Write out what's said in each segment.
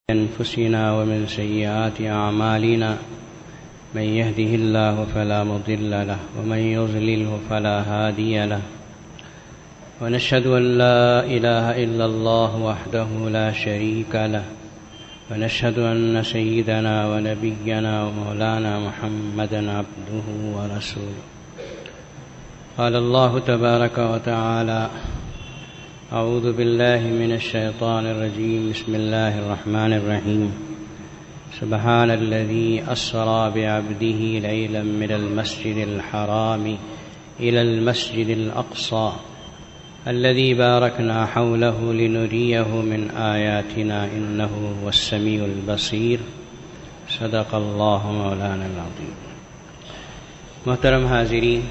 أنفسنا ومن سيئات أعمالنا من يهده الله فلا مضل له ومن يضلله فلا هادي له ونشهد أن لا إله إلا الله وحده لا شريك له ونشهد أن سيدنا ونبينا ومولانا محمدا عبده ورسوله. قال الله تبارك وتعالى: أعوذ بالله من الشيطان الرجيم. بسم الله الرحمن الرحيم. سبحان الذي أسرى بعبده ليلا من المسجد الحرام إلى المسجد الأقصى الذي باركنا حوله لنريه من آياتنا إنه هو السميع البصير. صدق الله مولانا العظيم. محترم حاضرین،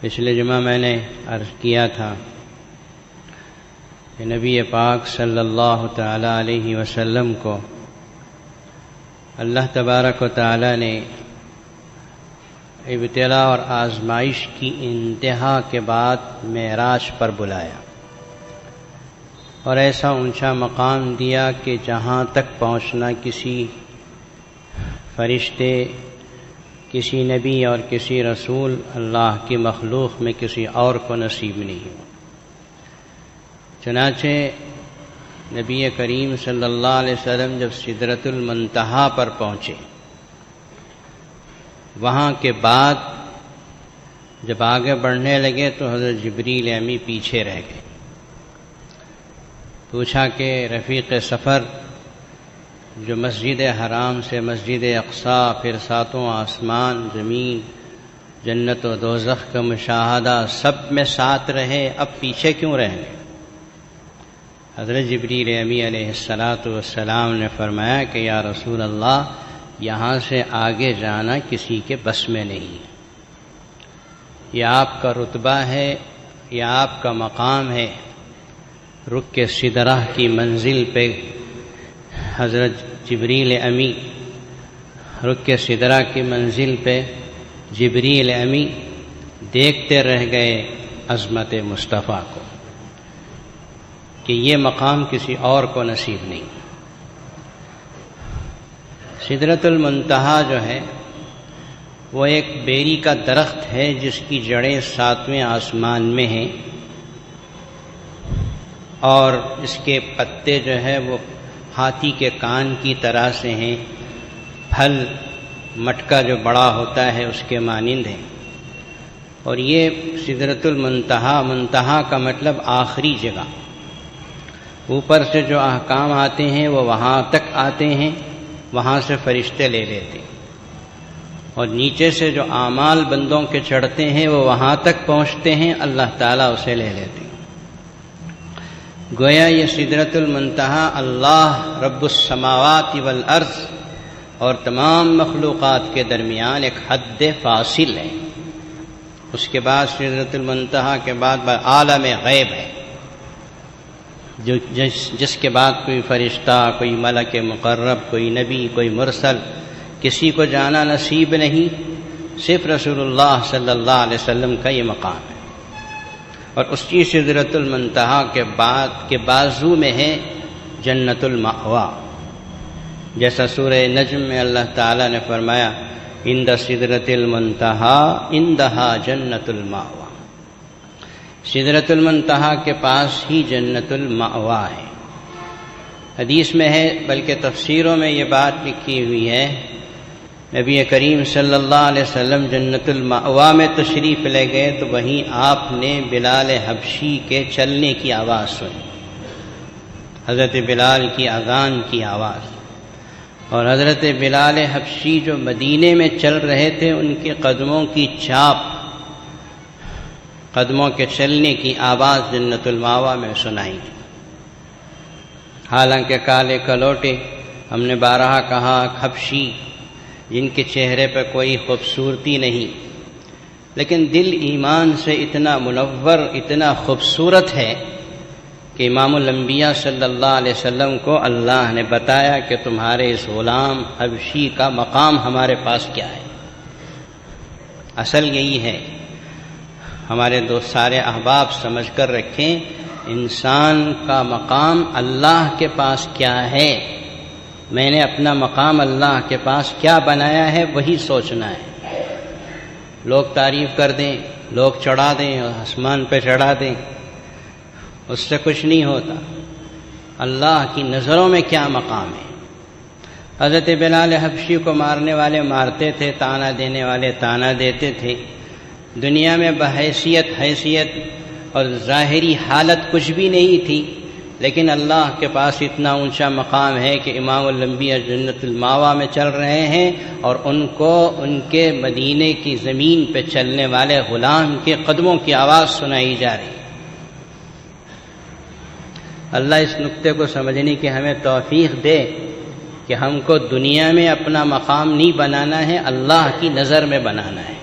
پچھلے جمعہ میں نے عرض کیا تھا کہ نبی پاک صلی اللہ تعالی علیہ وسلم کو اللہ تبارک و تعالی نے ابتلا اور آزمائش کی انتہا کے بعد معراج پر بلایا اور ایسا اونچا مقام دیا کہ جہاں تک پہنچنا کسی فرشتے، کسی نبی اور کسی رسول اللہ کی مخلوق میں کسی اور کو نصیب نہیں ہوا. چنانچہ نبی کریم صلی اللہ علیہ وسلم جب سدرۃ المنتہا پر پہنچے، وہاں کے بعد جب آگے بڑھنے لگے تو حضرت جبریل امی پیچھے رہ گئے. پوچھا کہ رفیق سفر جو مسجد حرام سے مسجد اقصیٰ، پھر ساتوں آسمان، زمین، جنت و دوزخ کا مشاہدہ سب میں ساتھ رہے، اب پیچھے کیوں رہ گئے؟ حضرت جبریل امی علیہ السلام نے فرمایا کہ یا رسول اللہ، یہاں سے آگے جانا کسی کے بس میں نہیں. یہ آپ کا رتبہ ہے، یہ آپ کا مقام ہے. رک کے سدرہ کی منزل پہ حضرت جبریل امی رک کے سدرہ کی منزل پہ جبریل امی دیکھتے رہ گئے عظمت مصطفیٰ کو کہ یہ مقام کسی اور کو نصیب نہیں. سدرۃ المنتہا جو ہے وہ ایک بیری کا درخت ہے جس کی جڑیں 7ویں آسمان میں ہیں اور اس کے پتے جو ہے وہ ہاتھی کے کان کی طرح سے ہیں. پھل مٹکا جو بڑا ہوتا ہے اس کے مانند ہیں. اور یہ سدرۃ المنتہا، منتہا کا مطلب آخری جگہ. اوپر سے جو احکام آتے ہیں وہ وہاں تک آتے ہیں، وہاں سے فرشتے لے لیتے ہیں، اور نیچے سے جو اعمال بندوں کے چڑھتے ہیں وہ وہاں تک پہنچتے ہیں، اللہ تعالیٰ اسے لے لیتے ہیں. گویا یہ سدرۃ المنتہا اللہ رب السماوات والارض اور تمام مخلوقات کے درمیان ایک حد فاصل ہے. اس کے بعد سدرۃ المنتہا کے بعد عالم غیب ہے، جس کے بعد کوئی فرشتہ، کوئی ملک مقرب، کوئی نبی، کوئی مرسل، کسی کو جانا نصیب نہیں. صرف رسول اللہ صلی اللہ علیہ وسلم کا یہ مقام ہے. اور اس کی سدرۃ المنتہا کے بعد کے بازو میں ہے جنت المأوا. جیسا سورہ نجم میں اللہ تعالیٰ نے فرمایا: عند سدرۃ المنتہا عندہا جنت المأوا. سدرۃ المنتہا کے پاس ہی جنت المأوا ہے. حدیث میں ہے، بلکہ تفسیروں میں یہ بات لکھی ہوئی ہے، نبی کریم صلی اللہ علیہ وسلم جنت المأوا میں تشریف لے گئے تو وہیں آپ نے بلال حبشی کے چلنے کی آواز سنی، حضرت بلال کی اذان کی آواز. اور حضرت بلال حبشی جو مدینے میں چل رہے تھے، ان کے قدموں کی چاپ، قدموں کے چلنے کی آواز جنت المأوا میں سنائی. حالانکہ کالے کلوٹے، ہم نے بارہا کہا، حبشی جن کے چہرے پہ کوئی خوبصورتی نہیں، لیکن دل ایمان سے اتنا منور، اتنا خوبصورت ہے کہ امام الانبیاء صلی اللہ علیہ وسلم کو اللہ نے بتایا کہ تمہارے اس غلام حبشی کا مقام ہمارے پاس کیا ہے. اصل یہی ہے. ہمارے دوست سارے احباب سمجھ کر رکھیں انسان کا مقام اللہ کے پاس کیا ہے، میں نے اپنا مقام اللہ کے پاس کیا بنایا ہے وہی سوچنا ہے۔ لوگ تعریف کر دیں، لوگ چڑھا دیں، آسمان پہ چڑھا دیں، اس سے کچھ نہیں ہوتا۔ اللہ کی نظروں میں کیا مقام ہے؟ حضرت بلال حبشی کو مارنے والے مارتے تھے، تانا دینے والے تانا دیتے تھے، دنیا میں بحیثیت حیثیت اور ظاہری حالت کچھ بھی نہیں تھی، لیکن اللہ کے پاس اتنا اونچا مقام ہے کہ امام الانبیاء جنت الماوا میں چل رہے ہیں اور ان کو ان کے مدینے کی زمین پہ چلنے والے غلام کے قدموں کی آواز سنائی جا رہی ہے۔ اللہ اس نقطے کو سمجھنے کی ہمیں توفیق دے کہ ہم کو دنیا میں اپنا مقام نہیں بنانا ہے، اللہ کی نظر میں بنانا ہے۔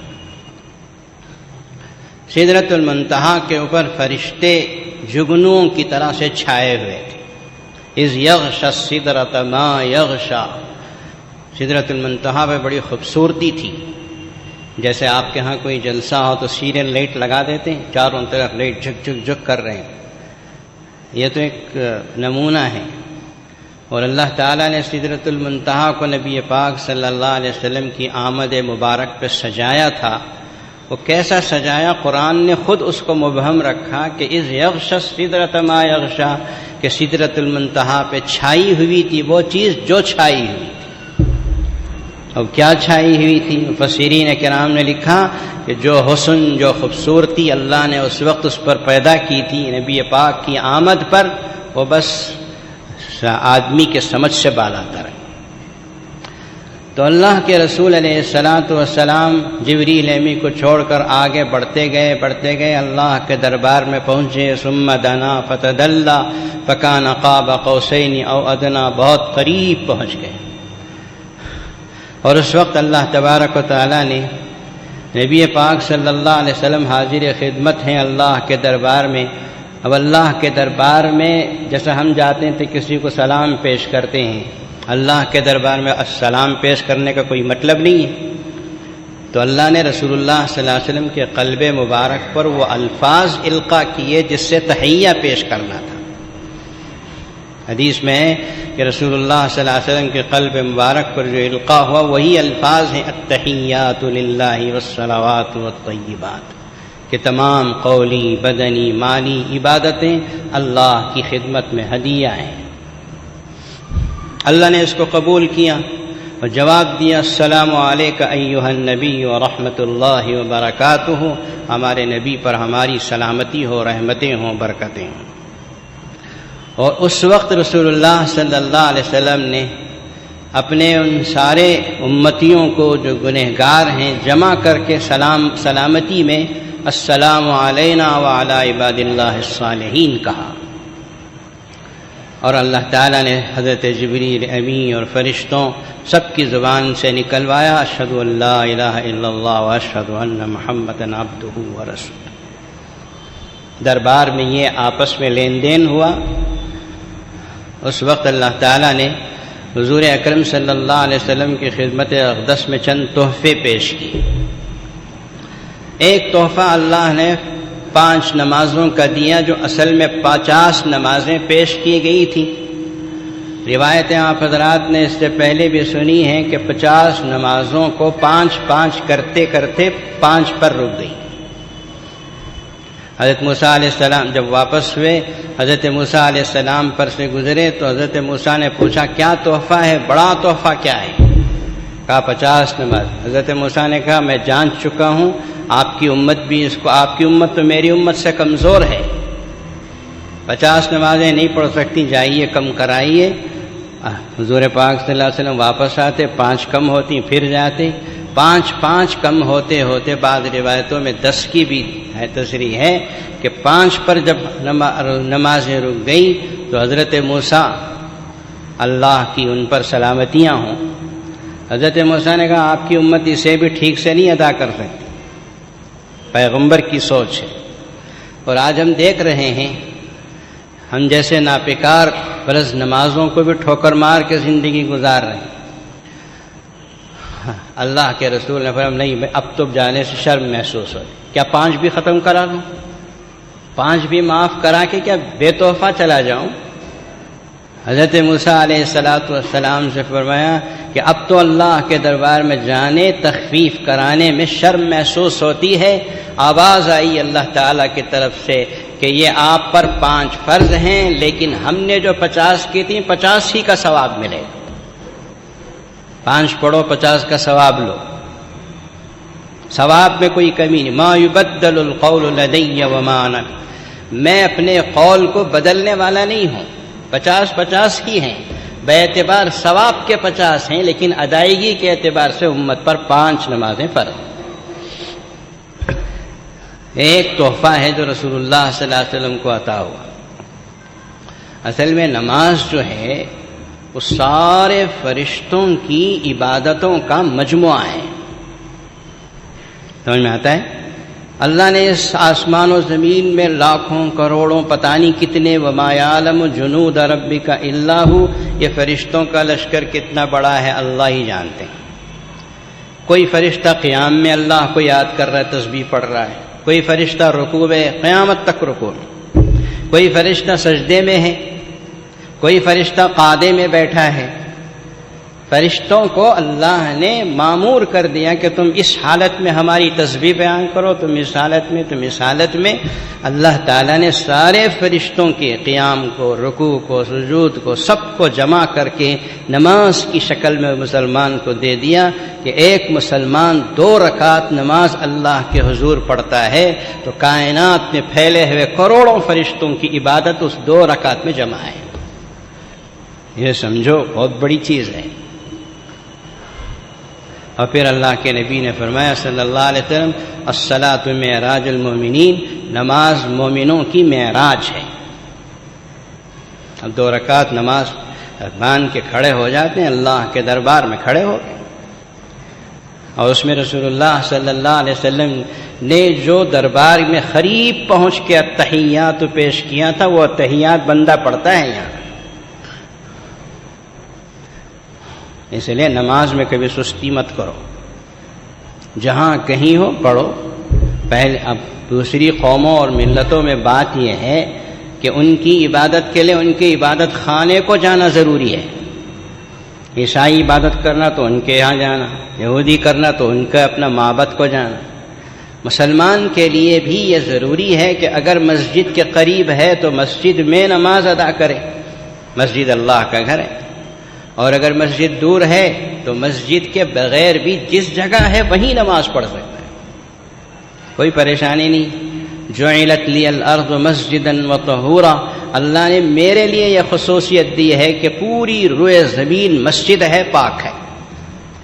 سدرۃ المنتہا کے اوپر فرشتے جگنوں کی طرح سے چھائے ہوئے تھے۔ اذ یغشی السدرۃ ما یغشی، سدرۃ المنتہا پہ بڑی خوبصورتی تھی۔ جیسے آپ کے ہاں کوئی جلسہ ہو تو سیریل لائٹ لگا دیتے ہیں، چاروں طرف لائٹ جھک جھک جھک کر رہے ہیں، یہ تو ایک نمونہ ہے۔ اور اللہ تعالیٰ نے سدرۃ المنتہا کو نبی پاک صلی اللہ علیہ وسلم کی آمد مبارک پہ سجایا تھا۔ وہ کیسا سجایا؟ قرآن نے خود اس کو مبہم رکھا کہ اذ یغشی السدرۃ ما یغشی، کہ سدرۃ المنتہا پہ چھائی ہوئی تھی وہ چیز جو چھائی ہوئی تھی۔ اب کیا چھائی ہوئی تھی؟ مفسرین کرام نے لکھا کہ جو حسن، جو خوبصورتی اللہ نے اس وقت اس پر پیدا کی تھی نبی پاک کی آمد پر، وہ بس آدمی کے سمجھ سے بالا تر ہے۔ تو اللہ کے رسول علیہ الصلاۃ والسلام جبریل امی کو چھوڑ کر آگے بڑھتے گئے اللہ کے دربار میں پہنچے۔ ثم دنا فتدلی فکان قاب قوسین او ادنی، بہت قریب پہنچ گئے۔ اور اس وقت اللہ تبارک و تعالیٰ نے نبی پاک صلی اللہ علیہ وسلم حاضر خدمت ہیں اللہ کے دربار میں۔ اب اللہ کے دربار میں جیسا ہم جاتے ہیں تو کسی کو سلام پیش کرتے ہیں، اللہ کے دربار میں السلام پیش کرنے کا کوئی مطلب نہیں ہے۔ تو اللہ نے رسول اللہ صلی اللہ علیہ وسلم کے قلب مبارک پر وہ الفاظ القاء کیے جس سے تحیہ پیش کرنا تھا۔ حدیث میں ہے کہ رسول اللہ صلی اللہ علیہ وسلم کے قلب مبارک پر جو القاء ہوا وہی الفاظ ہیں التحیات للہ والصلوات والطیبات، کہ تمام قولی بدنی مالی عبادتیں اللہ کی خدمت میں ہدیہ ہیں۔ اللہ نے اس کو قبول کیا اور جواب دیا السلام علیک ایھا النبی ورحمۃ اللہ وبرکاتہ، ہمارے نبی پر ہماری سلامتی ہو، رحمتیں ہوں، برکتیں ہوں۔ اور اس وقت رسول اللہ صلی اللہ علیہ وسلم نے اپنے ان سارے امتیوں کو جو گنہگار ہیں جمع کر کے سلامتی میں السلام علینا وعلی عباد اللہ الصالحین کہا۔ اور اللہ تعالیٰ نے حضرت جبریل امی اور فرشتوں سب کی زبان سے نکلوایا اشہد ان لا الہ الا اللہ واشہد ان محمدا عبدہ ورسولہ۔ دربار میں یہ آپس میں لین دین ہوا۔ اس وقت اللہ تعالیٰ نے حضور اکرم صلی اللہ علیہ وسلم کی خدمت اقدس میں چند تحفے پیش کیے۔ ایک تحفہ اللہ نے 5 نمازوں کا دیا جو اصل میں 50 نمازیں پیش کی گئی تھی۔ روایتیں آپ حضرات نے اس سے پہلے بھی سنی ہیں کہ 50 نمازوں کو 5 کرتے کرتے 5 پر رک گئی۔ حضرت موسیٰ علیہ السلام جب واپس ہوئے، حضرت موسیٰ علیہ السلام پر سے گزرے تو حضرت موسیٰ نے پوچھا کیا تحفہ ہے، بڑا تحفہ کیا ہے؟ کہا 50 نماز۔ حضرت موسیٰ نے کہا میں جان چکا ہوں آپ کی امت بھی اس کو، آپ کی امت تو میری امت سے کمزور ہے، 50 نمازیں نہیں پڑھ سکتی، جائیے کم کرائیے۔ حضور پاک صلی اللہ علیہ وسلم واپس آتے، 5 کم ہوتی، پھر جاتے، 5 کم ہوتے ہوتے بعض روایتوں میں 10 کی بھی ہے تصریح ہے کہ 5 پر جب نمازیں رک گئی تو حضرت موسیٰ اللہ کی ان پر سلامتیاں ہوں، حضرت موسیٰ نے کہا آپ کی امت اسے بھی ٹھیک سے نہیں ادا کر سکتی، پیغمبر کی سوچ ہے۔ اور آج ہم دیکھ رہے ہیں ہم جیسے ناپکار فرض نمازوں کو بھی ٹھوکر مار کے زندگی گزار رہے ہیں۔ اللہ کے رسول نے فرمایا نہیں، اب تو جانے سے شرم محسوس ہو، کیا 5 بھی ختم کرا دوں؟ 5 بھی معاف کرا کے کیا بے تحفہ چلا جاؤں؟ حضرت موسیٰ علیہ السلام سے فرمایا کہ اب تو اللہ کے دربار میں جانے تخفیف کرانے میں شرم محسوس ہوتی ہے۔ آواز آئی اللہ تعالیٰ کی طرف سے کہ یہ آپ پر 5 فرض ہیں، لیکن ہم نے جو 50 کی تھی 50 ہی کا ثواب ملے گا۔ 5 پڑھو 50 کا ثواب لو، ثواب میں کوئی کمی نہیں۔ ما یبدل القول لدی وما انا، میں اپنے قول کو بدلنے والا نہیں ہوں۔ 50 ہی ہیں، بے اعتبار ثواب کے 50 ہیں، لیکن ادائیگی کے اعتبار سے امت پر 5 نمازیں فرض۔ ایک تحفہ ہے جو رسول اللہ صلی اللہ علیہ وسلم کو عطا ہوا۔ اصل میں نماز جو ہے وہ سارے فرشتوں کی عبادتوں کا مجموعہ ہے۔ سمجھ میں آتا ہے؟ اللہ نے اس آسمان و زمین میں لاکھوں کروڑوں پتہ نہیں کتنے وما یعلم جنود ربک الا ھو، یہ فرشتوں کا لشکر کتنا بڑا ہے اللہ ہی جانتے ہیں۔ کوئی فرشتہ قیام میں اللہ کو یاد کر رہا ہے، تسبیح پڑھ رہا ہے، کوئی فرشتہ رکوع میں قیامت تک رکوع میں، کوئی فرشتہ سجدے میں ہے، کوئی فرشتہ قعدے میں بیٹھا ہے۔ فرشتوں کو اللہ نے مامور کر دیا کہ تم اس حالت میں ہماری تسبیح بیان کرو، تم اس حالت میں اللہ تعالیٰ نے سارے فرشتوں کے قیام کو، رکوع کو، سجود کو، سب کو جمع کر کے نماز کی شکل میں مسلمان کو دے دیا کہ ایک مسلمان 2 رکعت نماز اللہ کے حضور پڑھتا ہے تو کائنات میں پھیلے ہوئے کروڑوں فرشتوں کی عبادت اس 2 رکعت میں جمع ہے۔ یہ سمجھو بہت بڑی چیز ہے۔ اور پھر اللہ کے نبی نے فرمایا صلی اللہ علیہ وسلم، الصلاۃ معراج المومنین، نماز مومنوں کی معراج ہے۔ اب 2 رکعت نماز باندھ کے کھڑے ہو جاتے ہیں، اللہ کے دربار میں کھڑے ہو گئے، اور اس میں رسول اللہ صلی اللہ علیہ وسلم نے جو دربار میں قریب پہنچ کے التحیات پیش کیا تھا، وہ التحیات بندہ پڑھتا ہے یہاں۔ اس لیے نماز میں کبھی سستی مت کرو، جہاں کہیں ہو پڑھو۔ پہلے اب دوسری قوموں اور ملتوں میں بات یہ ہے کہ ان کی عبادت کے لیے ان کے عبادت خانے کو جانا ضروری ہے۔ عیسائی عبادت کرنا تو ان کے یہاں جانا، یہودی کرنا تو ان کے اپنا معبد کو جانا۔ مسلمان کے لیے بھی یہ ضروری ہے کہ اگر مسجد کے قریب ہے تو مسجد میں نماز ادا کرے، مسجد اللہ کا گھر ہے، اور اگر مسجد دور ہے تو مسجد کے بغیر بھی جس جگہ ہے وہیں نماز پڑھ سکتا ہے، کوئی پریشانی نہیں۔ جعلت لی الارض مسجدا وطہورا، اللہ نے میرے لیے یہ خصوصیت دی ہے کہ پوری روئے زمین مسجد ہے، پاک ہے۔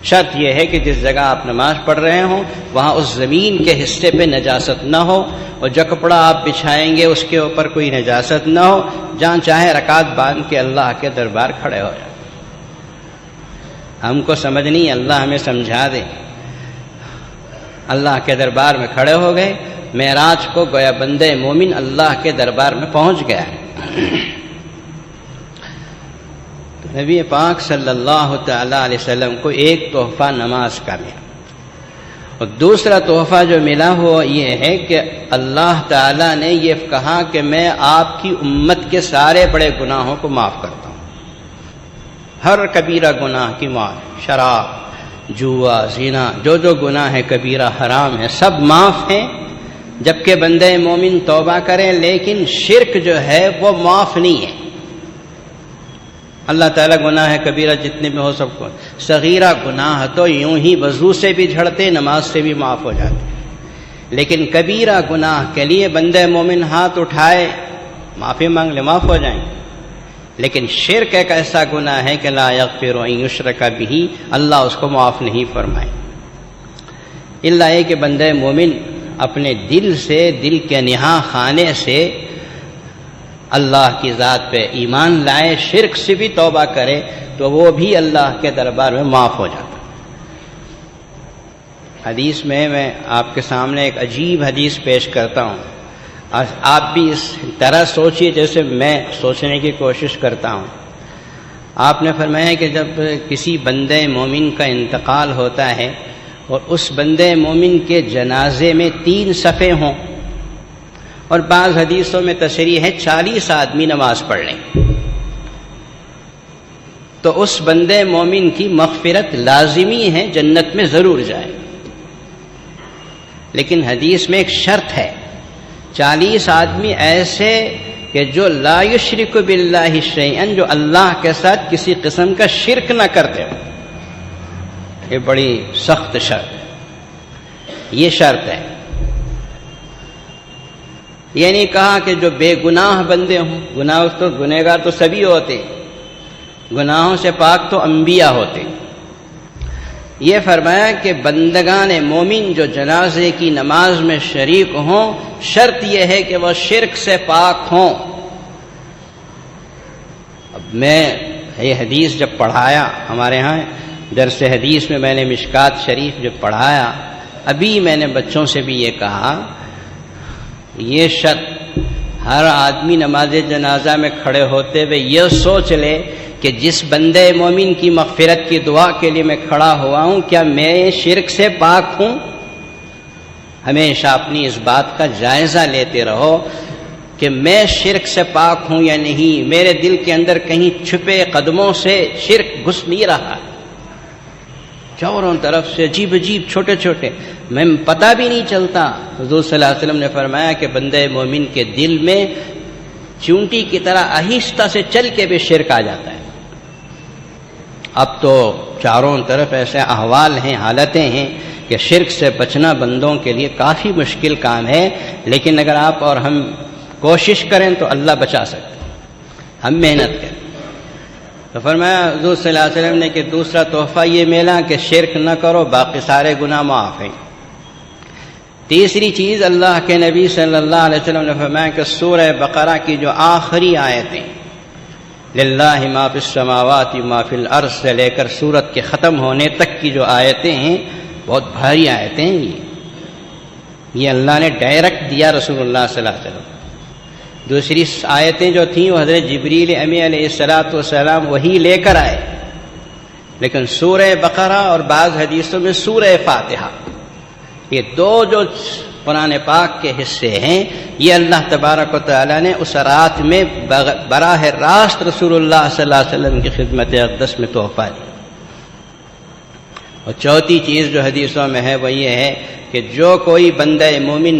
شرط یہ ہے کہ جس جگہ آپ نماز پڑھ رہے ہوں وہاں اس زمین کے حصے پہ نجاست نہ ہو، اور جو کپڑا آپ بچھائیں گے اس کے اوپر کوئی نجاست نہ ہو، جہاں چاہے رکعت باندھ کے اللہ کے دربار کھڑے ہو جائیں۔ ہم کو سمجھ نہیں، اللہ ہمیں سمجھا دے۔ اللہ کے دربار میں کھڑے ہو گئے، معراج کو گویا بندے مومن اللہ کے دربار میں پہنچ گیا ہے۔ تو نبی پاک صلی اللہ تعالی علیہ وسلم کو ایک تحفہ نماز کا ملا، اور دوسرا تحفہ جو ملا وہ یہ ہے کہ اللہ تعالی نے یہ کہا کہ میں آپ کی امت کے سارے بڑے گناہوں کو معاف کرتا ہوں، ہر کبیرہ گناہ کی معاف، شراب، جوا، زنا، جو گناہ ہے کبیرہ حرام ہے سب معاف ہیں، جبکہ بندے مومن توبہ کریں، لیکن شرک جو ہے وہ معاف نہیں ہے۔ اللہ تعالیٰ گناہ ہے کبیرہ جتنے میں ہو سب کو، صغیرہ گناہ تو یوں ہی وضو سے بھی جھڑتے، نماز سے بھی معاف ہو جاتے، لیکن کبیرہ گناہ کے لیے بندے مومن ہاتھ اٹھائے معافی مانگ لے، معاف ہو جائیں۔ لیکن شرک ایک ایسا گناہ ہے کہ لا یغفر ان یشرک بہ، اللہ اس کو معاف نہیں فرمائے، الا یہ کہ بندے مومن اپنے دل سے، دل کے نہاں خانے سے اللہ کی ذات پہ ایمان لائے، شرک سے بھی توبہ کرے تو وہ بھی اللہ کے دربار میں معاف ہو جاتا۔ حدیث میں آپ کے سامنے ایک عجیب حدیث پیش کرتا ہوں، آپ بھی اس طرح سوچیے جیسے میں سوچنے کی کوشش کرتا ہوں۔ آپ نے فرمایا کہ جب کسی بندے مومن کا انتقال ہوتا ہے اور اس بندے مومن کے جنازے میں 3 صفیں ہوں، اور بعض حدیثوں میں تشریح ہے 40 آدمی نماز پڑھ لیں تو اس بندے مومن کی مغفرت لازمی ہے، جنت میں ضرور جائے۔ لیکن حدیث میں ایک شرط ہے، 40 آدمی ایسے کہ جو لا یشرک باللہ شیئا، جو اللہ کے ساتھ کسی قسم کا شرک نہ کرتے ہو۔ یہ بڑی سخت شرط ہے، یہ شرط ہے۔ یہ نہیں کہا کہ جو بے گناہ بندے ہوں، گنہگار تو سبھی ہوتے، گناہوں سے پاک تو انبیاء ہوتے۔ یہ فرمایا کہ بندگان مومن جو جنازے کی نماز میں شریک ہوں، شرط یہ ہے کہ وہ شرک سے پاک ہوں۔ اب میں یہ حدیث جب پڑھایا، ہمارے ہاں درس حدیث میں نے مشکات شریف جب پڑھایا، ابھی میں نے بچوں سے بھی یہ کہا، یہ شرط ہر آدمی نماز جنازہ میں کھڑے ہوتے ہوئے یہ سوچ لے کہ جس بندے مومن کی مغفرت کی دعا کے لیے میں کھڑا ہوا ہوں، کیا میں شرک سے پاک ہوں؟ ہمیشہ اپنی اس بات کا جائزہ لیتے رہو کہ میں شرک سے پاک ہوں یا نہیں، میرے دل کے اندر کہیں چھپے قدموں سے شرک گھس نہیں رہا، چاروں طرف سے عجیب عجیب چھوٹے چھوٹے، میں پتہ بھی نہیں چلتا۔ حضور صلی اللہ علیہ وسلم نے فرمایا کہ بندے مومن کے دل میں چونٹی کی طرح آہستہ سے چل کے بھی شرک آ جاتا ہے۔ اب تو چاروں طرف ایسے احوال ہیں، حالتیں ہیں کہ شرک سے بچنا بندوں کے لیے کافی مشکل کام ہے، لیکن اگر آپ اور ہم کوشش کریں تو اللہ بچا سکتے، ہم محنت کریں۔ تو فرمایا حضور صلی اللہ علیہ وسلم نے کہ دوسرا تحفہ یہ ملا کہ شرک نہ کرو، باقی سارے گناہ معاف ہیں۔ تیسری چیز اللہ کے نبی صلی اللہ علیہ وسلم نے فرمایا کہ سورہ بقرہ کی جو آخری آیتیں للہ ما فی السماوات ما فی الارض سے لے کر سورت کے ختم ہونے تک کی جو آیتیں ہیں، بہت بھاری آیتیں ہیں۔ یہ اللہ نے ڈائریکٹ دیا رسول اللہ صلی اللہ علیہ وسلم۔ دوسری آیتیں جو تھیں وہ حضرت جبریل امی علیہ السلام وہی لے کر آئے، لیکن سورہ بقرہ اور بعض حدیثوں میں سورہ فاتحہ، یہ دو جو قرآن پاک کے حصے ہیں، یہ اللہ تبارک و تعالیٰ نے اس رات میں براہ راست رسول اللہ صلی اللہ علیہ وسلم کی خدمت اقدس میں تحفہ دی۔ اور چوتھی چیز جو حدیثوں میں ہے وہ یہ ہے کہ جو کوئی بندہ مومن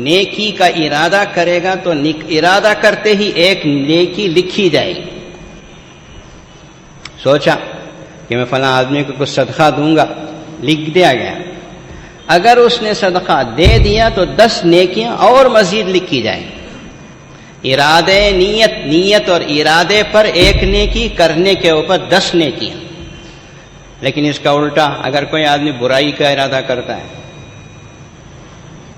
نیکی کا ارادہ کرے گا تو ارادہ کرتے ہی ایک نیکی لکھی جائے گی۔ سوچا کہ میں فلاں آدمی کو کچھ صدقہ دوں گا، لکھ دیا گیا، اگر اس نے صدقہ دے دیا تو 10 نیکیاں اور مزید لکھی جائیں۔ ارادے نیت اور ارادے پر ایک نیکی، کرنے کے اوپر 10 نیکیاں۔ لیکن اس کا الٹا، اگر کوئی آدمی برائی کا ارادہ کرتا ہے،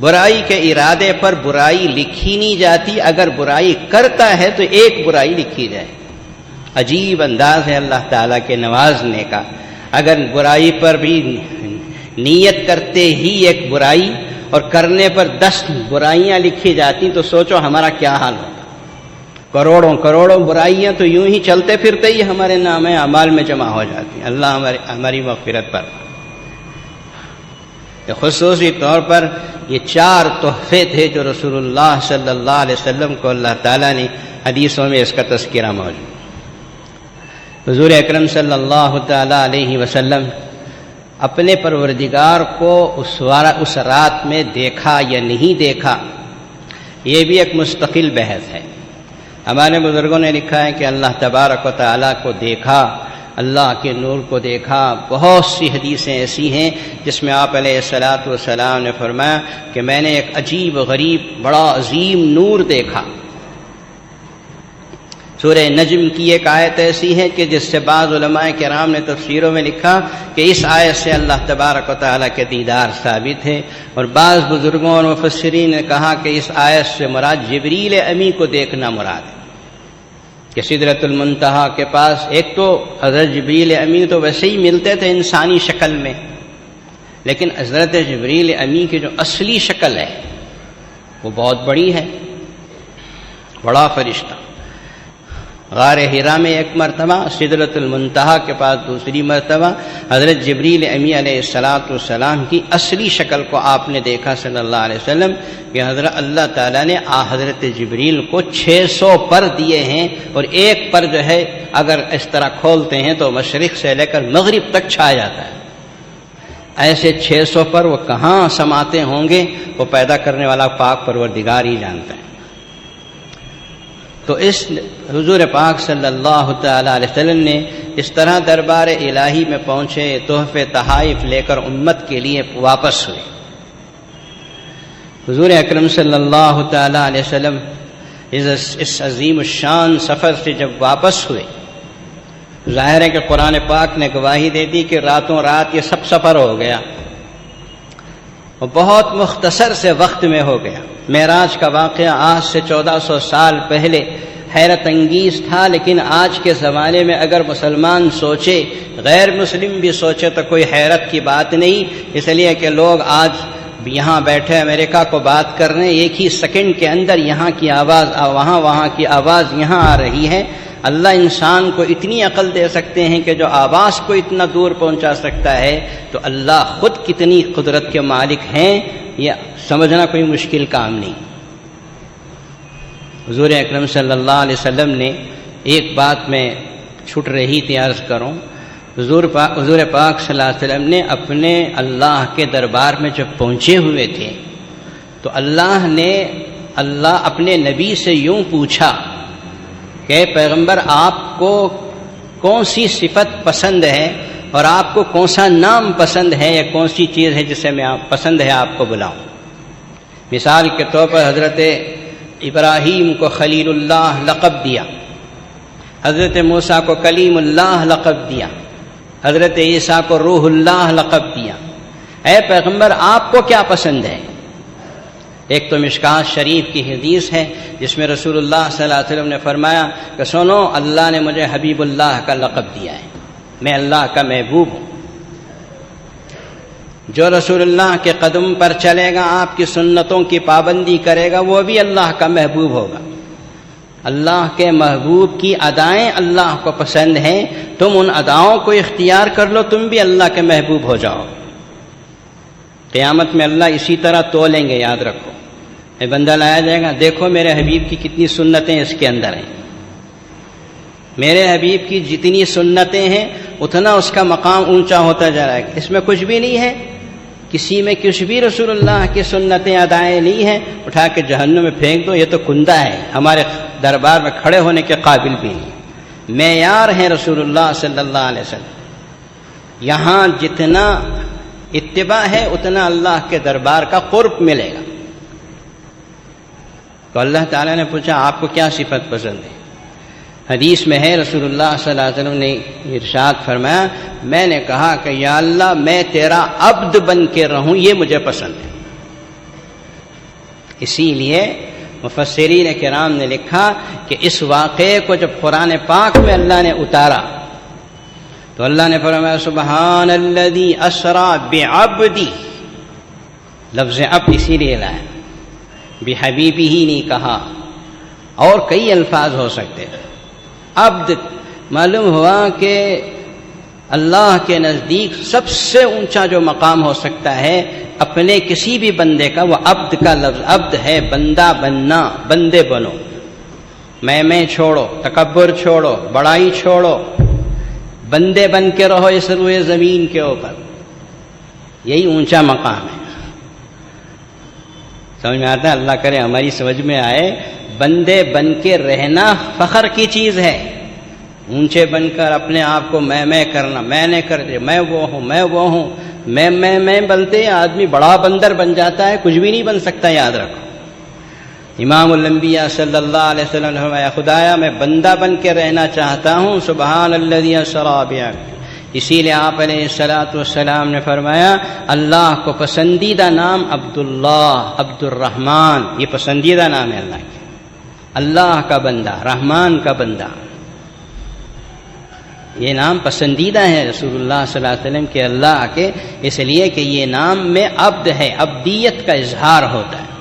برائی کے ارادے پر برائی لکھی نہیں جاتی، اگر برائی کرتا ہے تو ایک برائی لکھی جائے۔ عجیب انداز ہے اللہ تعالیٰ کے نوازنے کا۔ اگر برائی پر بھی نیت کرتے ہی ایک برائی اور کرنے پر 10 برائیاں لکھی جاتی تو سوچو ہمارا کیا حال ہوتا۔ کروڑوں برائیاں تو یوں ہی چلتے پھرتے ہی ہمارے نام اعمال میں جمع ہو جاتی ہیں۔ اللہ ہماری مغفرت پر۔ خصوصی طور پر یہ 4 تحفے تھے جو رسول اللہ صلی اللہ علیہ وسلم کو اللہ تعالیٰ نے حدیثوں میں اس کا تذکرہ موجود۔ حضور اکرم صلی اللہ تعالیٰ علیہ وسلم اپنے پروردگار کو اس رات میں دیکھا یا نہیں دیکھا، یہ بھی ایک مستقل بحث ہے۔ ہمارے بزرگوں نے لکھا ہے کہ اللہ تبارک و تعالیٰ کو دیکھا، اللہ کے نور کو دیکھا۔ بہت سی حدیثیں ایسی ہیں جس میں آپ علیہ الصلاۃ والسلام نے فرمایا کہ میں نے ایک عجیب غریب بڑا عظیم نور دیکھا۔ سورہ نجم کی ایک آیت ایسی ہے کہ جس سے بعض علماء کرام نے تفسیروں میں لکھا کہ اس آیت سے اللہ تبارک و تعالیٰ کے دیدار ثابت ہے، اور بعض بزرگوں اور مفسرین نے کہا کہ اس آیت سے مراد جبریل امی کو دیکھنا مراد ہے، کہ سدرۃ المنتہا کے پاس ایک تو حضرت جبریل امی تو ویسے ہی ملتے تھے انسانی شکل میں، لیکن حضرت جبریل امی کی جو اصلی شکل ہے وہ بہت بڑی ہے، بڑا فرشتہ۔ غار حرا میں ایک مرتبہ، سدرۃ المنتہا کے پاس دوسری مرتبہ حضرت جبریل امی علیہ السلام کی اصلی شکل کو آپ نے دیکھا صلی اللہ علیہ وسلم کہ حضرت اللہ تعالیٰ نے حضرت جبریل کو 600 پر دیے ہیں، اور ایک پر جو ہے اگر اس طرح کھولتے ہیں تو مشرق سے لے کر مغرب تک چھا جاتا ہے۔ ایسے 600 پر وہ کہاں سماتے ہوں گے، وہ پیدا کرنے والا پاک پروردگار ہی جانتا ہے۔ تو اس حضور پاک صلی اللہ تعالی علیہ وسلم نے اس طرح دربار الہی میں پہنچے، تحفے تحائف لے کر امت کے لیے واپس ہوئے۔ حضور اکرم صلی اللہ تعالی علیہ وسلم اس عظیم الشان سفر سے جب واپس ہوئے، ظاہر ہے کہ قرآن پاک نے گواہی دے دی کہ راتوں رات یہ سب سفر ہو گیا، وہ بہت مختصر سے وقت میں ہو گیا۔ معراج کا واقعہ آج سے 1400 سال پہلے حیرت انگیز تھا، لیکن آج کے زمانے میں اگر مسلمان سوچے، غیر مسلم بھی سوچے تو کوئی حیرت کی بات نہیں، اس لیے کہ لوگ آج یہاں بیٹھے امریکہ کو بات کر رہے ہیں، ایک ہی سیکنڈ کے اندر یہاں کی آواز وہاں، وہاں کی آواز یہاں آ رہی ہے۔ اللہ انسان کو اتنی عقل دے سکتے ہیں کہ جو آواز کو اتنا دور پہنچا سکتا ہے، تو اللہ خود کتنی قدرت کے مالک ہیں، یہ سمجھنا کوئی مشکل کام نہیں۔ حضور اکرم صلی اللہ علیہ وسلم نے ایک بات میں چھٹ رہی تھی عرض کروں، حضور پاک صلی اللہ علیہ وسلم نے اپنے اللہ کے دربار میں جب پہنچے ہوئے تھے تو اللہ نے اپنے نبی سے یوں پوچھا کہ پیغمبر آپ کو کون سی صفت پسند ہے اور آپ کو کون سا نام پسند ہے، یا کون سی چیز ہے جسے میں پسند ہے آپ کو بلاؤں۔ مثال کے طور پر حضرت ابراہیم کو خلیل اللہ لقب دیا، حضرت موسیٰ کو کلیم اللہ لقب دیا، حضرت عیسیٰ کو روح اللہ لقب دیا۔ اے پیغمبر آپ کو کیا پسند ہے؟ ایک تو مشکات شریف کی حدیث ہے جس میں رسول اللہ صلی اللہ علیہ وسلم نے فرمایا کہ سنو، اللہ نے مجھے حبیب اللہ کا لقب دیا ہے، میں اللہ کا محبوب ہوں۔ جو رسول اللہ کے قدم پر چلے گا، آپ کی سنتوں کی پابندی کرے گا، وہ بھی اللہ کا محبوب ہوگا۔ اللہ کے محبوب کی ادائیں اللہ کو پسند ہیں، تم ان اداؤں کو اختیار کر لو، تم بھی اللہ کے محبوب ہو جاؤ۔ قیامت میں اللہ اسی طرح تولیں گے، یاد رکھو۔ اے بندہ لایا جائے گا، دیکھو میرے حبیب کی کتنی سنتیں اس کے اندر ہیں، میرے حبیب کی جتنی سنتیں ہیں اتنا اس کا مقام اونچا ہوتا جا رہا ہے۔ اس میں کچھ بھی نہیں ہے، کسی میں کچھ بھی رسول اللہ کی سنتیں ادائیں نہیں ہیں، اٹھا کے جہنم میں پھینک دو، یہ تو کندہ ہے، ہمارے دربار میں کھڑے ہونے کے قابل بھی نہیں۔ معیار ہیں رسول اللہ صلی اللہ علیہ وسلم، یہاں جتنا اتباع ہے اتنا اللہ کے دربار کا قرب ملے گا۔ تو اللہ تعالیٰ نے پوچھا آپ کو کیا صفت پسند ہے؟ حدیث میں ہے رسول اللہ صلی اللہ علیہ وسلم نے ارشاد فرمایا، میں نے کہا کہ یا اللہ میں تیرا عبد بن کے رہوں، یہ مجھے پسند ہے۔ اسی لیے مفسرین کرام نے لکھا کہ اس واقعے کو جب قرآن پاک میں اللہ نے اتارا تو اللہ نے فرمایا سبحان الذی اسری بعبدی، لفظ عبد اسی لیے لایا، بحبیبی ہی نہیں کہا، اور کئی الفاظ ہو سکتے تھے۔ عبد معلوم ہوا کہ اللہ کے نزدیک سب سے اونچا جو مقام ہو سکتا ہے اپنے کسی بھی بندے کا، وہ عبد کا لفظ۔ عبد ہے بندہ بننا، بندے بنو، میں چھوڑو، تکبر چھوڑو، بڑائی چھوڑو، بندے بن کے رہو اس روئے زمین کے اوپر، یہی اونچا مقام ہے۔ سمجھ میں آتا ہے؟ اللہ کرے ہماری سمجھ میں آئے۔ بندے بن کے رہنا فخر کی چیز ہے، اونچے بن کر اپنے آپ کو میں کرنا، میں نے کر دیا، میں وہ ہوں، میں وہ ہوں، میں بنتے آدمی بڑا بندر بن جاتا ہے، کچھ بھی نہیں بن سکتا، یاد رکھو۔ امام الانبیاء صلی اللہ علیہ وسلم نے فرمایا خدایا میں بندہ بن کے رہنا چاہتا ہوں، سبحان الذی اسری بعبدہ۔ اسی لیے آپ علیہ الصلوۃ والسلام نے فرمایا اللہ کو پسندیدہ نام عبداللہ، عبد الرحمن، یہ پسندیدہ نام ہے اللہ کے، اللہ کا بندہ، رحمان کا بندہ، یہ نام پسندیدہ ہے رسول اللہ صلی اللہ علیہ وسلم کے اللہ کے، اس لیے کہ یہ نام میں عبد ہے، عبدیت کا اظہار ہوتا ہے۔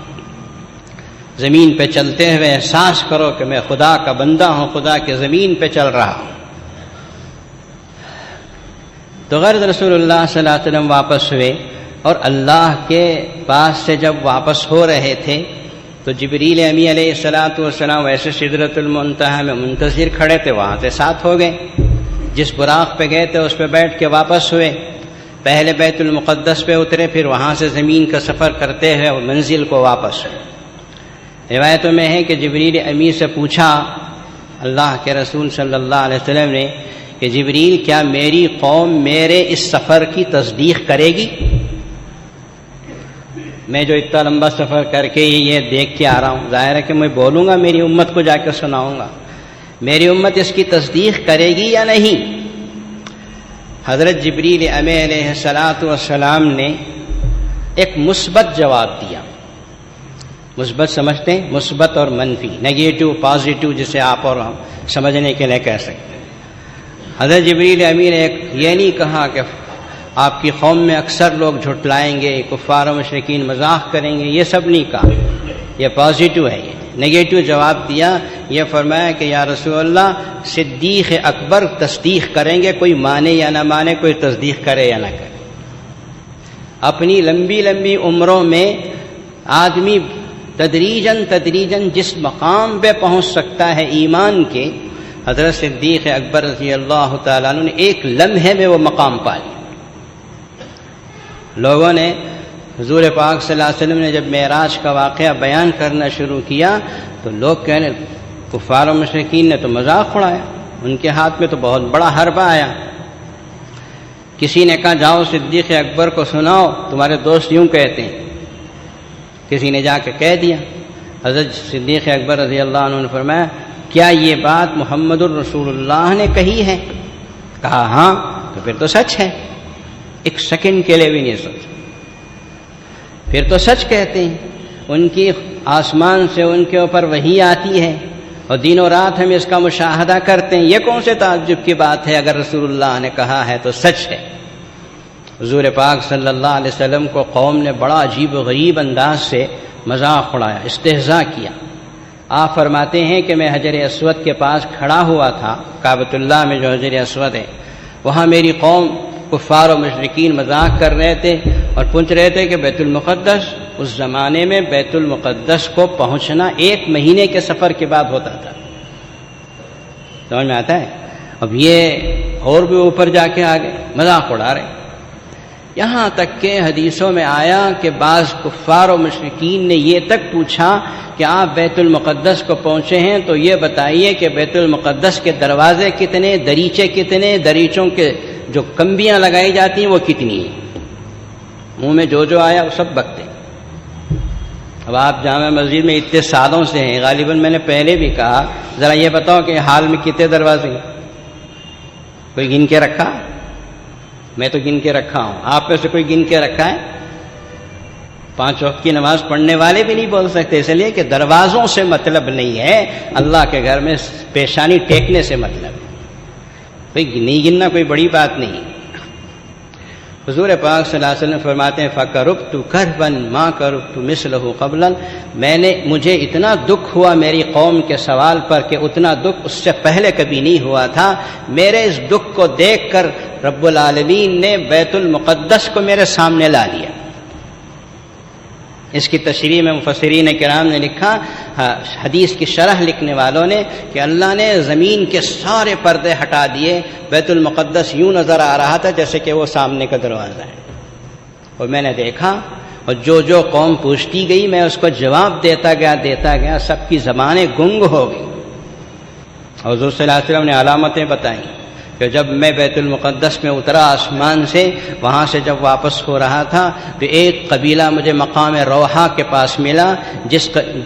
زمین پہ چلتے ہوئے احساس کرو کہ میں خدا کا بندہ ہوں، خدا کے زمین پہ چل رہا ہوں۔ تو غرض رسول اللہ صلی اللہ علیہ وسلم واپس ہوئے، اور اللہ کے پاس سے جب واپس ہو رہے تھے تو جبریل امی علیہ السلام ویسے سدرۃ المنتہا میں منتظر کھڑے تھے، وہاں سے ساتھ ہو گئے، جس براق پہ گئے تھے اس پہ بیٹھ کے واپس ہوئے، پہلے بیت المقدس پہ اترے، پھر وہاں سے زمین کا سفر کرتے ہوئے منزل کو واپس ہوئے۔ روایتوں میں ہے کہ جبریل امی سے پوچھا اللہ کے رسول صلی اللہ علیہ وسلم نے کہ جبریل کیا میری قوم میرے اس سفر کی تصدیق کرے گی؟ میں جو اتنا لمبا سفر کر کے یہ دیکھ کے آ رہا ہوں، ظاہر ہے کہ میں بولوں گا، میری امت کو جا کے سناؤں گا، میری امت اس کی تصدیق کرے گی یا نہیں؟ حضرت جبریل امی علیہ السلام نے ایک مثبت جواب دیا۔ مثبت سمجھتے ہیں؟ مثبت اور منفی، نیگیٹو پازیٹو، جسے آپ اور ہم سمجھنے کے لیے کہہ سکتے ہیں۔ حضرت جبریل امی نے یہ نہیں کہا کہ آپ کی قوم میں اکثر لوگ جھٹلائیں گے، کفار و مشرکین مذاق کریں گے، یہ سب نہیں کہا، یہ پازیٹو ہے۔ یہ نیگیٹو جواب دیا، یہ فرمایا کہ یا رسول اللہ صدیق اکبر تصدیق کریں گے، کوئی مانے یا نہ مانے، کوئی تصدیق کرے یا نہ کرے۔ اپنی لمبی لمبی عمروں میں آدمی تدریجاً جس مقام پہ پہنچ سکتا ہے ایمان کے، حضرت صدیق اکبر رضی اللہ تعالیٰ عنہ نے ایک لمحے میں وہ مقام پا لیا۔ لوگوں نے حضور پاک صلی اللہ علیہ وسلم نے جب معراج کا واقعہ بیان کرنا شروع کیا تو لوگ کہنے، کفار و مشرکین نے تو مذاق اڑایا، ان کے ہاتھ میں تو بہت بڑا حربہ آیا۔ کسی نے کہا جاؤ صدیق اکبر کو سناؤ، تمہارے دوست یوں کہتے ہیں۔ کسی نے جا کے کہہ دیا، حضرت صدیق اکبر رضی اللہ عنہ نے فرمایا کیا یہ بات محمد الرسول اللہ نے کہی ہے؟ کہا ہاں، تو پھر تو سچ ہے، ایک سیکنڈ کے لیے بھی نہیں سوچا، پھر تو سچ کہتے ہیں۔ ان کی آسمان سے ان کے اوپر وحی آتی ہے اور دن و رات ہم اس کا مشاہدہ کرتے ہیں، یہ کون سے تعجب کی بات ہے؟ اگر رسول اللہ نے کہا ہے تو سچ ہے۔ حضور پاک صلی اللہ علیہ وسلم کو قوم نے بڑا عجیب و غریب انداز سے مذاق اڑایا، استہزاء کیا۔ آپ فرماتے ہیں کہ میں حجر اسود کے پاس کھڑا ہوا تھا، کعبۃ اللہ میں جو حجر اسود ہے، وہاں میری قوم کفار و مشرکین مذاق کر رہے تھے اور پوچھ رہے تھے کہ بیت المقدس، اس زمانے میں بیت المقدس کو پہنچنا 1 مہینے کے سفر کے بعد ہوتا تھا۔ سمجھ میں آتا ہے؟ اب یہ اور بھی اوپر جا کے آگے مذاق اڑا رہے، یہاں تک کہ حدیثوں میں آیا کہ بعض کفار و مشرکین نے یہ تک پوچھا کہ آپ بیت المقدس کو پہنچے ہیں تو یہ بتائیے کہ بیت المقدس کے دروازے کتنے، دریچے کتنے، دریچوں کے جو کمبیاں لگائی جاتی ہیں وہ کتنی ہیں؟ منہ میں جو آیا وہ سب بکتے۔ اب آپ جامع مسجد میں اتنے سالوں سے ہیں، غالباً میں نے پہلے بھی کہا، ذرا یہ بتاؤ کہ حال میں کتنے دروازے ہیں؟ کوئی گن کے رکھا؟ میں تو گن کے رکھا ہوں، آپ میں سے کوئی گن کے رکھا ہے؟ 5 وقت کی نماز پڑھنے والے بھی نہیں بول سکتے، اس لیے کہ دروازوں سے مطلب نہیں ہے، اللہ کے گھر میں پیشانی ٹیکنے سے مطلب ہے۔ کوئی نہیں گننا کوئی بڑی بات نہیں۔ حضور پاک صلی اللہ علیہ وسلم فرماتے ہیں فَكَرُبْتُ كَرْبًا مَا كَرُبْتُ مِثْلَهُ قَبْلًا، مجھے اتنا دکھ ہوا میری قوم کے سوال پر کہ اتنا دکھ اس سے پہلے کبھی نہیں ہوا تھا۔ میرے اس دکھ کو دیکھ کر رب العالمین نے بیت المقدس کو میرے سامنے لا لیا۔ اس کی تشریح میں مفسرین کرام نے لکھا، حدیث کی شرح لکھنے والوں نے، کہ اللہ نے زمین کے سارے پردے ہٹا دیے، بیت المقدس یوں نظر آ رہا تھا جیسے کہ وہ سامنے کا دروازہ ہے۔ اور میں نے دیکھا، اور جو قوم پوچھتی گئی میں اس کو جواب دیتا گیا، سب کی زبانیں گنگ ہو گئی۔ حضور صلی اللہ علیہ وسلم نے علامتیں بتائیں کہ جب میں بیت المقدس میں اترا آسمان سے، وہاں سے جب واپس ہو رہا تھا تو ایک قبیلہ مجھے مقام روحا کے پاس ملا،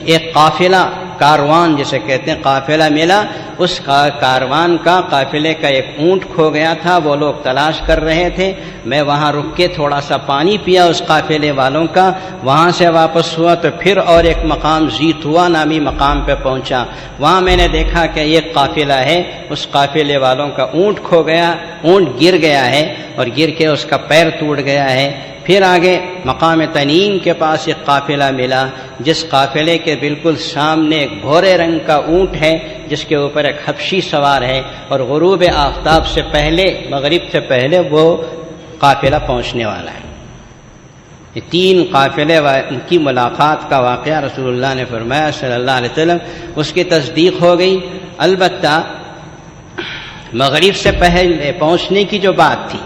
ایک قافلہ، کاروان جسے کہتے ہیں، قافلہ ملا۔ اس کاروان کا، قافلے کا ایک اونٹ کھو گیا تھا، وہ لوگ تلاش کر رہے تھے۔ میں وہاں رک کے تھوڑا سا پانی پیا اس قافلے والوں کا، وہاں سے واپس ہوا تو پھر اور ایک مقام زیتوا نامی مقام پہ پہنچا، وہاں میں نے دیکھا کہ ایک قافلہ ہے، اس قافلے والوں کا اونٹ کھو گیا، اونٹ گر گیا ہے اور گر کے اس کا پیر ٹوٹ گیا ہے۔ پھر آگے مقام تنیم کے پاس ایک قافلہ ملا، جس قافلے کے بالکل سامنے ایک بھورے رنگ کا اونٹ ہے جس کے اوپر ایک حبشی سوار ہے، اور غروب آفتاب سے پہلے، مغرب سے پہلے وہ قافلہ پہنچنے والا ہے۔ یہ تین قافلے کی ملاقات کا واقعہ رسول اللہ نے فرمایا صلی اللہ علیہ وسلم، اس کی تصدیق ہو گئی۔ البتہ مغرب سے پہلے پہنچنے کی جو بات تھی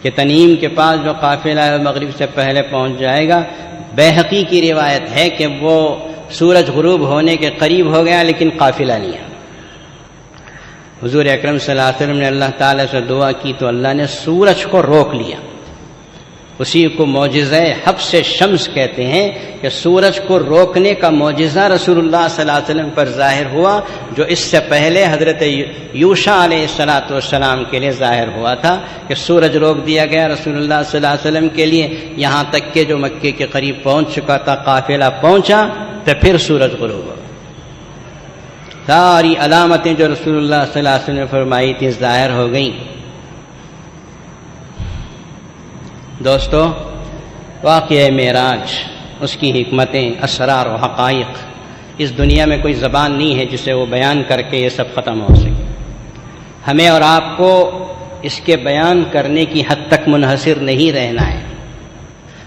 کہ تنیم کے پاس جو قافلہ ہے مغرب سے پہلے پہنچ جائے گا، بیہقی کی روایت ہے کہ وہ سورج غروب ہونے کے قریب ہو گیا لیکن قافلہ نہیں ہے۔ حضور اکرم صلی اللہ علیہ وسلم نے اللہ تعالیٰ سے دعا کی تو اللہ نے سورج کو روک لیا۔ اسی کو معجزہ حبس شمس کہتے ہیں کہ سورج کو روکنے کا معجزہ رسول اللہ صلی اللہ علیہ وسلم پر ظاہر ہوا، جو اس سے پہلے حضرت یوشع علیہ السلام کے لیے ظاہر ہوا تھا کہ سورج روک دیا گیا رسول اللہ صلی اللہ علیہ وسلم کے لیے، یہاں تک کہ جو مکے کے قریب پہنچ چکا تھا قافلہ پہنچا تو پھر سورج غروب ہوا۔ ساری علامتیں جو رسول اللہ صلی اللہ علیہ وسلم نے فرمائی تھیں ظاہر ہو گئیں۔ دوستو، واقعہ معراج، اس کی حکمتیں، اسرار و حقائق، اس دنیا میں کوئی زبان نہیں ہے جسے وہ بیان کر کے یہ سب ختم ہو سکے۔ ہمیں اور آپ کو اس کے بیان کرنے کی حد تک منحصر نہیں رہنا ہے،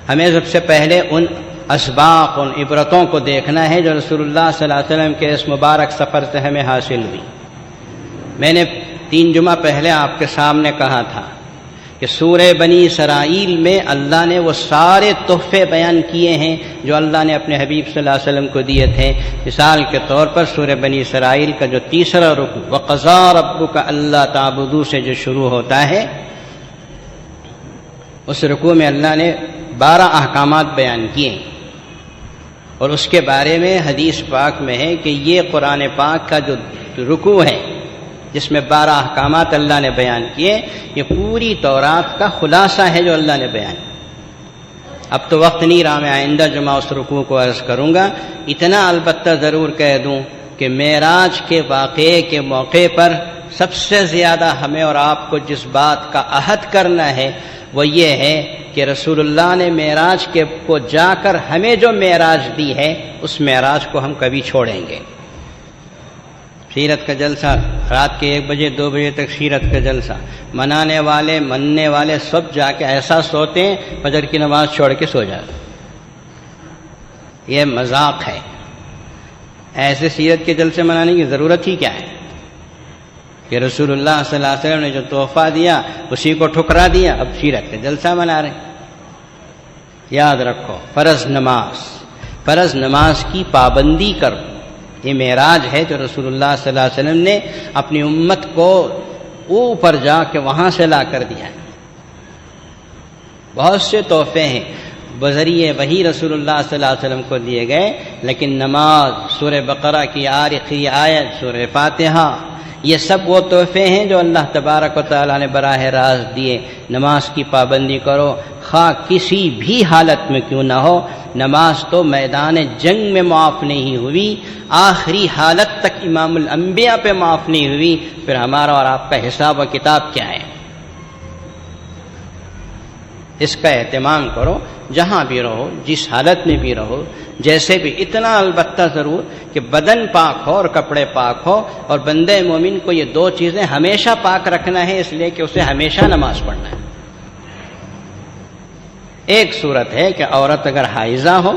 ہمیں سب سے پہلے ان اسباق، ان عبرتوں کو دیکھنا ہے جو رسول اللہ صلی اللہ علیہ وسلم کے اس مبارک سفر سے ہمیں حاصل ہوئی۔ میں نے 3 جمعہ پہلے آپ کے سامنے کہا تھا کہ سورہ بنی اسرائیل میں اللہ نے وہ سارے تحفے بیان کیے ہیں جو اللہ نے اپنے حبیب صلی اللہ علیہ وسلم کو دیے تھے۔ مثال کے طور پر سورہ بنی اسرائیل کا جو تیسرا رکوع وَقَضَىٰ رَبُّكَ أَلَّا تَعْبُدُوا سے جو شروع ہوتا ہے، اس رکوع میں اللہ نے 12 احکامات بیان کیے، اور اس کے بارے میں حدیث پاک میں ہے کہ یہ قرآن پاک کا جو رکوع ہے جس میں 12 احکامات اللہ نے بیان کیے، یہ پوری تورات کا خلاصہ ہے جو اللہ نے بیان کیا۔ اب تو وقت نہیں رہا، میں آئندہ جمعہ اس رکوع کو عرض کروں گا۔ اتنا البتہ ضرور کہہ دوں کہ معراج کے واقعے کے موقع پر سب سے زیادہ ہمیں اور آپ کو جس بات کا عہد کرنا ہے وہ یہ ہے کہ رسول اللہ نے معراج کو جا کر ہمیں جو معراج دی ہے اس معراج کو ہم کبھی چھوڑیں گے۔ سیرت کا جلسہ رات کے 1 بجے 2 بجے تک سیرت کا جلسہ، منانے والے مننے والے سب جا کے ایسا سوتے ہیں فجر کی نماز چھوڑ کے سو جاتے۔ یہ مذاق ہے، ایسے سیرت کے جلسے منانے کی ضرورت ہی کیا ہے کہ رسول اللہ صلی اللہ علیہ وسلم نے جو تحفہ دیا اسی کو ٹھکرا دیا، اب سیرت کا جلسہ منا رہے ہیں۔ یاد رکھو، فرض نماز کی پابندی کرو، یہ معراج ہے جو رسول اللہ صلی اللہ علیہ وسلم نے اپنی امت کو اوپر جا کے وہاں سے لا کر دیا ہے۔ بہت سے تحفے ہیں بذریعے وہی رسول اللہ صلی اللہ علیہ وسلم کو دیے گئے، لیکن نماز، سورہ بقرہ کی آخری آیت، سورہ فاتحہ، یہ سب وہ تحفے ہیں جو اللہ تبارک و تعالیٰ نے براہ راست دیے۔ نماز کی پابندی کرو، خواہ کسی بھی حالت میں کیوں نہ ہو۔ نماز تو میدان جنگ میں معاف نہیں ہوئی، آخری حالت تک امام الانبیاء پہ معاف نہیں ہوئی، پھر ہمارا اور آپ کا حساب و کتاب کیا ہے؟ اس کا اہتمام کرو، جہاں بھی رہو، جس حالت میں بھی رہو، جیسے بھی۔ اتنا البتہ ضرور کہ بدن پاک ہو اور کپڑے پاک ہو، اور بندے مومن کو یہ 2 چیزیں ہمیشہ پاک رکھنا ہے، اس لیے کہ اسے ہمیشہ نماز پڑھنا ہے۔ ایک صورت ہے کہ عورت اگر حائضہ ہو،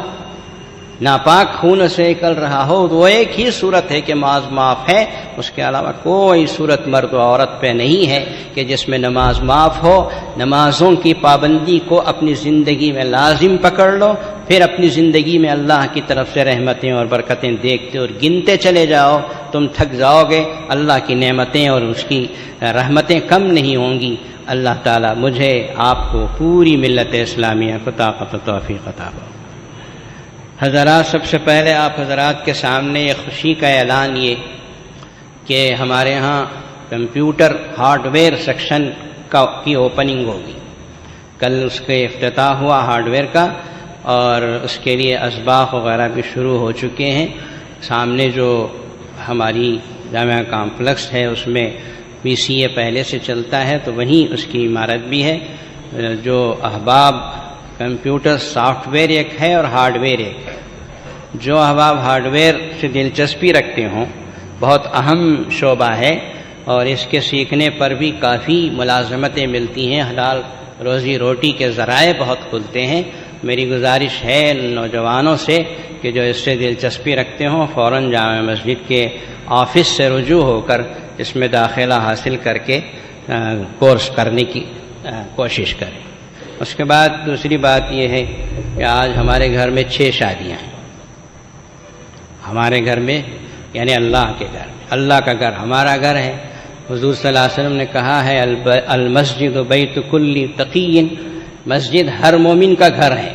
ناپاک خون سے نکل رہا ہو، تو وہ ایک ہی صورت ہے کہ نماز معاف ہے، اس کے علاوہ کوئی صورت مرد و عورت پہ نہیں ہے کہ جس میں نماز معاف ہو۔ نمازوں کی پابندی کو اپنی زندگی میں لازم پکڑ لو، پھر اپنی زندگی میں اللہ کی طرف سے رحمتیں اور برکتیں دیکھتے اور گنتے چلے جاؤ، تم تھک جاؤ گے، اللہ کی نعمتیں اور اس کی رحمتیں کم نہیں ہوں گی۔ اللہ تعالیٰ مجھے آپ کو پوری ملت اسلامیہ کو طاقت و توفیق عطا فرمائے۔ حضرات، سب سے پہلے آپ حضرات کے سامنے یہ خوشی کا اعلان یہ کہ ہمارے ہاں کمپیوٹر ہارڈ ویئر سیکشن کی اوپننگ ہوگی۔ کل اس کے افتتاح ہوا ہارڈ ویئر کا، اور اس کے لیے اسباق وغیرہ بھی شروع ہو چکے ہیں۔ سامنے جو ہماری جامعہ کمپلیکس ہے اس میں PCA پہلے سے چلتا ہے، تو وہیں اس کی عمارت بھی ہے۔ جو احباب کمپیوٹر سافٹ ویئر ایک ہے اور ہارڈ ویئر ایک ہے. جو احباب ہارڈ ویئر سے دلچسپی رکھتے ہوں بہت اہم شعبہ ہے اور اس کے سیکھنے پر بھی کافی ملازمتیں ملتی ہیں، حلال روزی روٹی کے ذرائع بہت کھلتے ہیں. میری گزارش ہے نوجوانوں سے کہ جو اس سے دلچسپی رکھتے ہوں فوراً جامع مسجد کے آفس سے رجوع ہو کر اس میں داخلہ حاصل کر کے کورس کرنے کی کوشش کریں. اس کے بعد دوسری بات یہ ہے کہ آج ہمارے گھر میں 6 شادیاں ہیں. ہمارے گھر میں یعنی اللہ کے گھر میں، اللہ کا گھر ہمارا گھر ہے. حضور صلی اللہ علیہ وسلم نے کہا ہے المسجد بیت کل تقی، مسجد ہر مومن کا گھر ہے،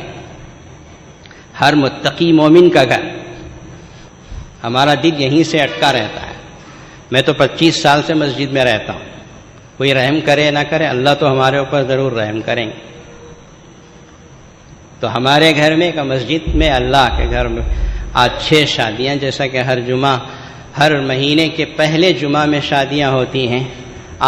ہر متقی مومن کا گھر. ہمارا دل یہیں سے اٹکا رہتا ہے. میں تو 25 سال سے مسجد میں رہتا ہوں. کوئی رحم کرے نہ کرے اللہ تو ہمارے اوپر ضرور رحم کریں گے. تو ہمارے گھر میں کہ مسجد میں اللہ کے گھر میں آج 6 شادیاں، جیسا کہ ہر جمعہ ہر مہینے کے پہلے جمعہ میں شادیاں ہوتی ہیں.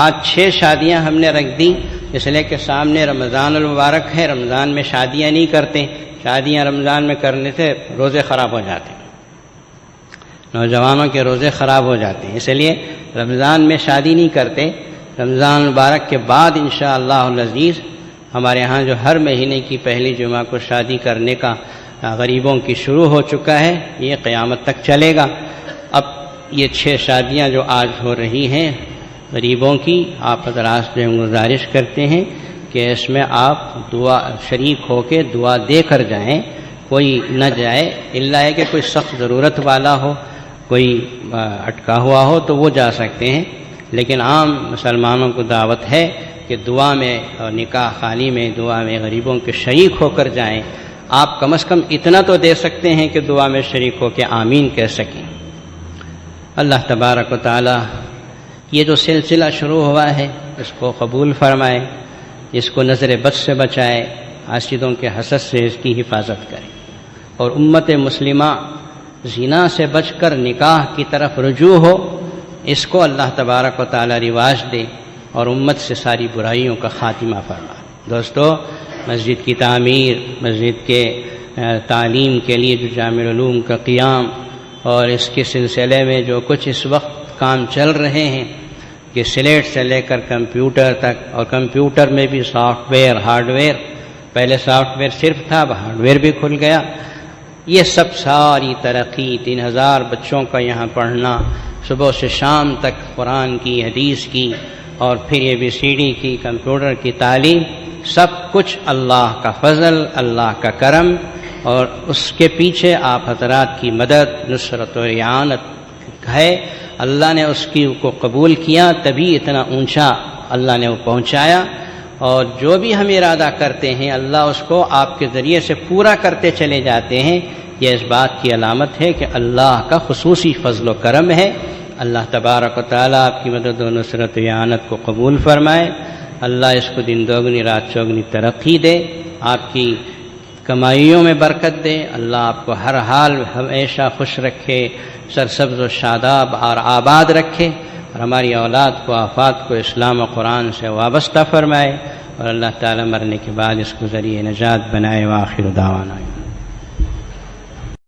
آج 6 شادیاں ہم نے رکھ دیں اس لیے کہ سامنے رمضان المبارک ہے. رمضان میں شادیاں نہیں کرتے، شادیاں رمضان میں کرنے سے روزے خراب ہو جاتے ہیں، نوجوانوں کے روزے خراب ہو جاتے ہیں. اس لیے رمضان میں شادی نہیں کرتے. رمضان المبارک کے بعد انشاءاللہ العزیز ہمارے ہاں جو ہر مہینے کی پہلی جمعہ کو شادی کرنے کا غریبوں کی شروع ہو چکا ہے، یہ قیامت تک چلے گا. اب یہ 6 شادیاں جو آج ہو رہی ہیں غریبوں کی، آپ حضرات سے گزارش کرتے ہیں کہ اس میں آپ دعا شریک ہو کے دعا دے کر جائیں. کوئی نہ جائے الا ہے کہ کوئی سخت ضرورت والا ہو، کوئی اٹکا ہوا ہو تو وہ جا سکتے ہیں، لیکن عام مسلمانوں کو دعوت ہے کہ دعا میں اور نکاح خالی میں دعا میں غریبوں کے شریک ہو کر جائیں. آپ کم از کم اتنا تو دے سکتے ہیں کہ دعا میں شریک ہو کے آمین کہہ سکیں. اللہ تبارک و تعالی یہ جو سلسلہ شروع ہوا ہے اس کو قبول فرمائے، اس کو نظر بد سے بچائے، حاسدوں کے حسد سے اس کی حفاظت کرے، اور امت مسلمہ زنا سے بچ کر نکاح کی طرف رجوع ہو، اس کو اللہ تبارک و تعالی رواج دے اور امت سے ساری برائیوں کا خاتمہ فرمائے. دوستو، مسجد کی تعمیر، مسجد کے تعلیم کے لیے جو جامع العلوم کا قیام اور اس کے سلسلے میں جو کچھ اس وقت کام چل رہے ہیں کہ سلیٹ سے لے کر کمپیوٹر تک، اور کمپیوٹر میں بھی سافٹ ویئر ہارڈ ویئر، پہلے سافٹ ویئر صرف تھا اب ہارڈ ویئر بھی کھل گیا. یہ سب ساری ترقی، 3000 بچوں کا یہاں پڑھنا، صبح سے شام تک قرآن کی حدیث کی اور پھر یہ ABCD کی کمپیوٹر کی تعلیم، سب کچھ اللہ کا فضل، اللہ کا کرم، اور اس کے پیچھے آپ حضرات کی مدد، نصرت و اعانت ہے. اللہ نے اس کی کو قبول کیا تبھی اتنا اونچا اللہ نے وہ پہنچایا، اور جو بھی ہم ارادہ کرتے ہیں اللہ اس کو آپ کے ذریعے سے پورا کرتے چلے جاتے ہیں. یہ اس بات کی علامت ہے کہ اللہ کا خصوصی فضل و کرم ہے. اللہ تبارک و تعالیٰ آپ کی مدد و نصرت و اعانت کو قبول فرمائے. اللہ اس کو دن دوگنی رات چوگنی ترقی دے، آپ کی کمائیوں میں برکت دے. اللہ آپ کو ہر حال ہمیشہ خوش رکھے، سرسبز و شاداب اور آباد رکھے، اور ہماری اولاد کو آفات کو اسلام و قرآن سے وابستہ فرمائے، اور اللہ تعالیٰ مرنے کے بعد اس کو ذریعہ نجات بنائے. وآخر دعوانا